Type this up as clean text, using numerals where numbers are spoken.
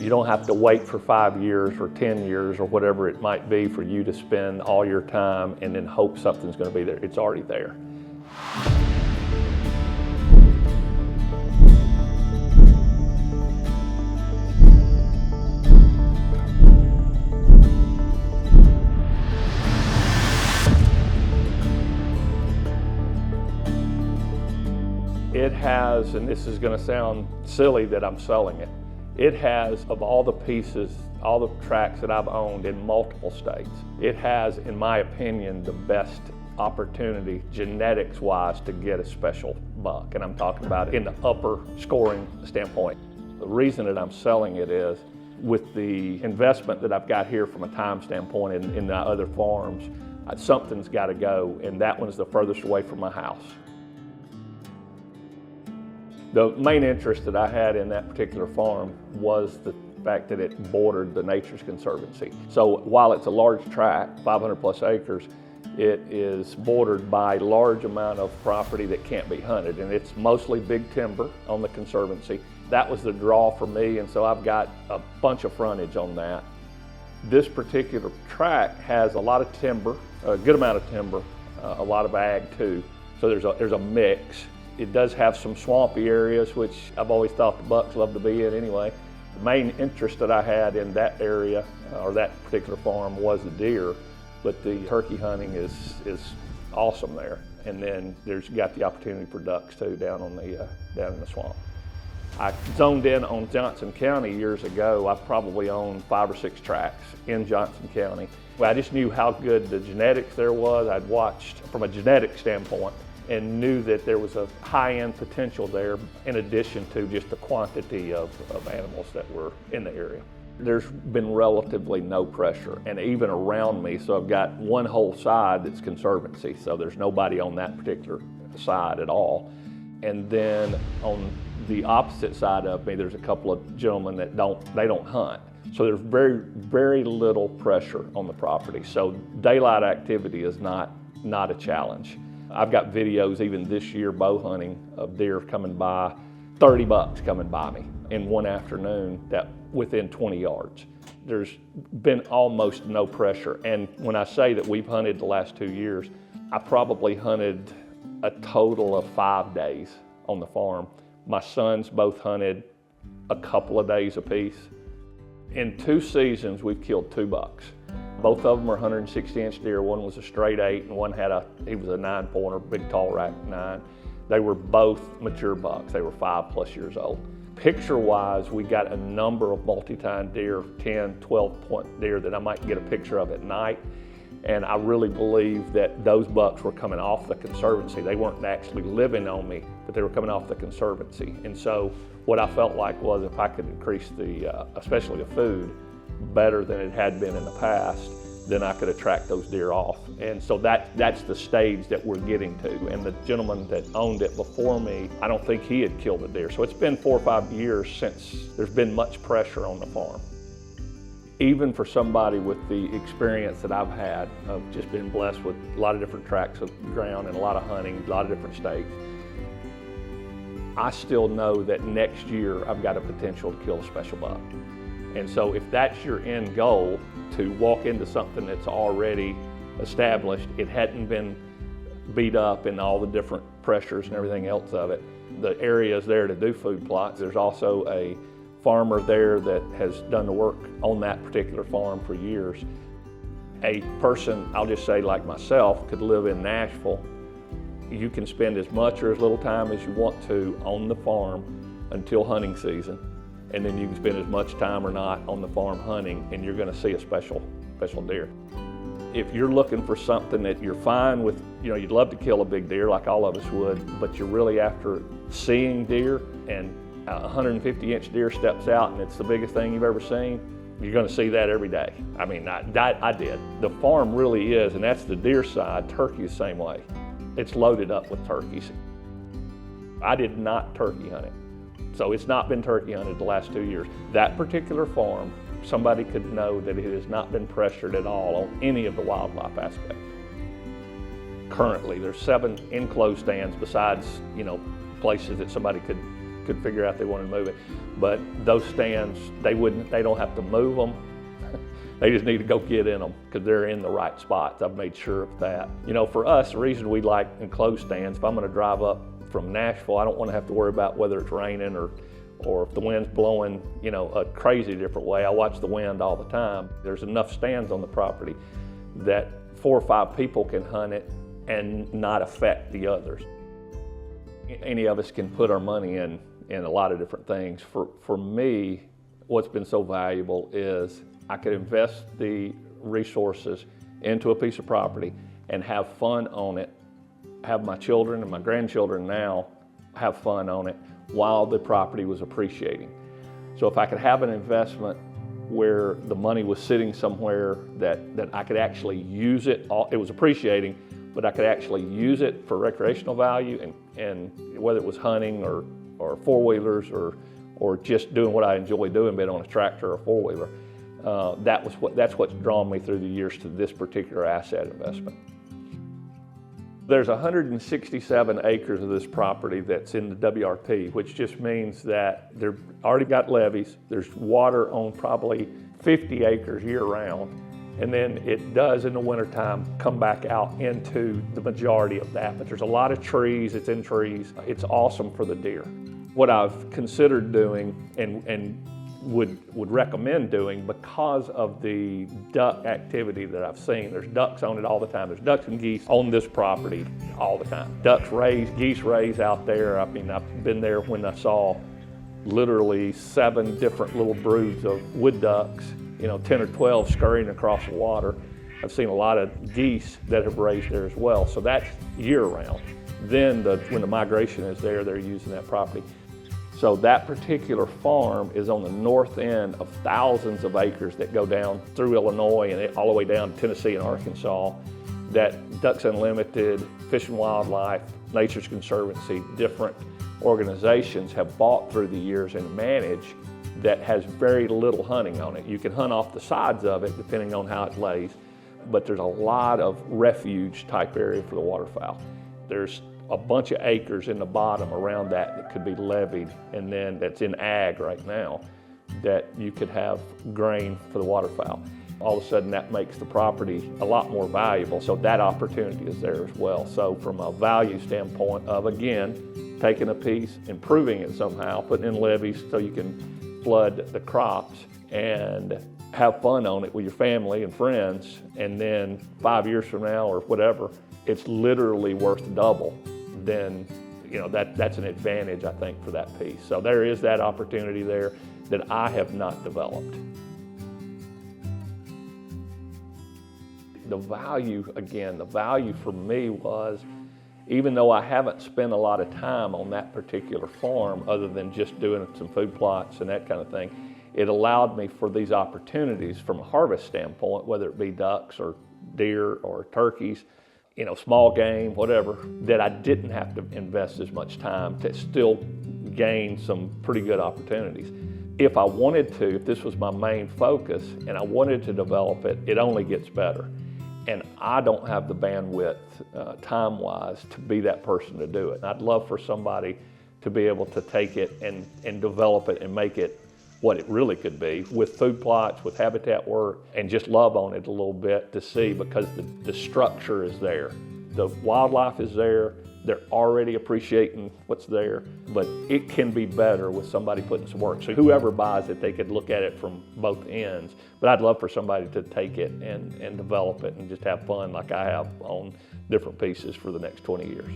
You don't have to wait for 5 years or 10 years or whatever it might be for you to spend all your time and then hope something's going to be there. It's already there. It has, and this is going to sound silly that I'm selling it, it has, of all the pieces, all the tracks that I've owned in multiple states, it has, in my opinion, the best opportunity genetics-wise to get a special buck. And I'm talking about in the upper scoring standpoint. The reason that I'm selling it is with the investment that I've got here from a time standpoint in the other farms, something's got to go, and that one's the furthest away from my house. The main interest that I had in that particular farm was the fact that it bordered the Nature's Conservancy. So while it's a large tract, 500 plus acres, it is bordered by a large amount of property that can't be hunted, and it's mostly big timber on the Conservancy. That was the draw for me, and so I've got a bunch of frontage on that. This particular tract has a lot of timber, a good amount of timber, a lot of ag too, so there's a mix. It does have some swampy areas, which I've always thought the bucks love to be in anyway. The main interest that I had in that area, or that particular farm, was the deer, but the turkey hunting is awesome there. And then there's got the opportunity for ducks too down in the swamp. I zoned in on Johnson County years ago. I probably owned 5 or 6 tracts in Johnson County. Well, I just knew how good the genetics there was. I'd watched from a genetic standpoint and knew that there was a high-end potential there in addition to just the quantity of animals that were in the area. There's been relatively no pressure, and even around me, so I've got one whole side that's Conservancy, so there's nobody on that particular side at all. And then on the opposite side of me, there's a couple of gentlemen that don't hunt. So there's very, very little pressure on the property. So daylight activity is not a challenge. I've got videos even this year bow hunting of deer coming by, 30 bucks coming by me in one afternoon that within 20 yards. There's been almost no pressure. And when I say that we've hunted the last 2 years, I probably hunted a total of 5 days on the farm. My sons both hunted a couple of days apiece. In 2 seasons, we've killed 2 bucks. Both of them are 160-inch deer. One was a straight 8, and one he was a 9-pointer, big tall rack 9. They were both mature bucks. They were 5+ years old. Picture-wise, we got a number of multi-tine deer, 10, 12-point deer that I might get a picture of at night. And I really believe that those bucks were coming off the Conservancy. They weren't actually living on me, but they were coming off the Conservancy. And so what I felt like was if I could increase especially the food, better than it had been in the past, then I could attract those deer off. And so that's the stage that we're getting to. And the gentleman that owned it before me, I don't think he had killed a deer. So it's been 4 or 5 years since there's been much pressure on the farm. Even for somebody with the experience that I've had of just being blessed with a lot of different tracts of ground and a lot of hunting, a lot of different states, I still know that next year I've got a potential to kill a special buck. And so if that's your end goal, to walk into something that's already established, it hadn't been beat up in all the different pressures and everything else of it. The area is there to do food plots. There's also a farmer there that has done the work on that particular farm for years. A person, I'll just say like myself, could live in Nashville. You can spend as much or as little time as you want to on the farm until hunting season. And then you can spend as much time or not on the farm hunting, and you're going to see a special deer. If you're looking for something that you're fine with, you'd love to kill a big deer like all of us would, but you're really after seeing deer, and a 150-inch deer steps out and it's the biggest thing you've ever seen, you're going to see that every day. I mean, I did. The farm really is, and that's the deer side. Turkey is the same way. It's loaded up with turkeys. I did not turkey hunt it. So it's not been turkey hunted the last 2 years. That particular farm, somebody could know that it has not been pressured at all on any of the wildlife aspects. Currently, there's 7 enclosed stands besides, places that somebody could could figure out they wanted to move it. But those stands, they don't have to move them. They just need to go get in them because they're in the right spots. I've made sure of that. You know, for us, the reason we like enclosed stands, if I'm going to drive up from Nashville, I don't want to have to worry about whether it's raining or if the wind's blowing, you know, a crazy different way. I watch the wind all the time. There's enough stands on the property that 4 or 5 people can hunt it and not affect the others. Any of us can put our money in a lot of different things. For me, what's been so valuable is I could invest the resources into a piece of property and have fun on it, have my children and my grandchildren now have fun on it while the property was appreciating. So if I could have an investment where the money was sitting somewhere that I could actually use it, it was appreciating, but I could actually use it for recreational value, and whether it was hunting or four-wheelers or just doing what I enjoy doing, being on a tractor or four-wheeler, that's what's drawn me through the years to this particular asset investment. There's 167 acres of this property that's in the WRP, which just means that they've already got levees. There's water on probably 50 acres year-round, and then it does in the wintertime come back out into the majority of that. But there's a lot of trees, it's in trees. It's awesome for the deer. What I've considered doing and would recommend doing, because of the duck activity that I've seen. There's ducks on it all the time. There's ducks and geese on this property all the time. Ducks raise, geese raise out there. I mean, I've been there when I saw literally 7 different little broods of wood ducks, you know, 10 or 12 scurrying across the water. I've seen a lot of geese that have raised there as well. So that's year round. Then when the migration is there, they're using that property. So that particular farm is on the north end of thousands of acres that go down through Illinois and all the way down to Tennessee and Arkansas, that Ducks Unlimited, Fish and Wildlife, Nature's Conservancy, different organizations have bought through the years and managed, that has very little hunting on it. You can hunt off the sides of it depending on how it lays, but there's a lot of refuge type area for the waterfowl. There's a bunch of acres in the bottom around that could be levied, and then that's in ag right now, that you could have grain for the waterfowl. All of a sudden that makes the property a lot more valuable, so that opportunity is there as well. So from a value standpoint of, again, taking a piece, improving it somehow, putting in levees so you can flood the crops and have fun on it with your family and friends, and then 5 years from now or whatever, it's literally worth double. Then, you know, that's an advantage, I think, for that piece. So there is that opportunity there that I have not developed. The value, again, the value for me was, even though I haven't spent a lot of time on that particular farm other than just doing some food plots and that kind of thing, it allowed me for these opportunities from a harvest standpoint, whether it be ducks or deer or turkeys, you know, small game, whatever, that I didn't have to invest as much time to still gain some pretty good opportunities. If I wanted to, if this was my main focus and I wanted to develop it, it only gets better. And I don't have the bandwidth, time-wise, to be that person to do it. And I'd love for somebody to be able to take it and develop it and make it what it really could be, with food plots, with habitat work, and just love on it a little bit to see, because the structure is there. The wildlife is there. They're already appreciating what's there, but it can be better with somebody putting some work. So whoever buys it, they could look at it from both ends. But I'd love for somebody to take it and develop it and just have fun like I have on different pieces for the next 20 years.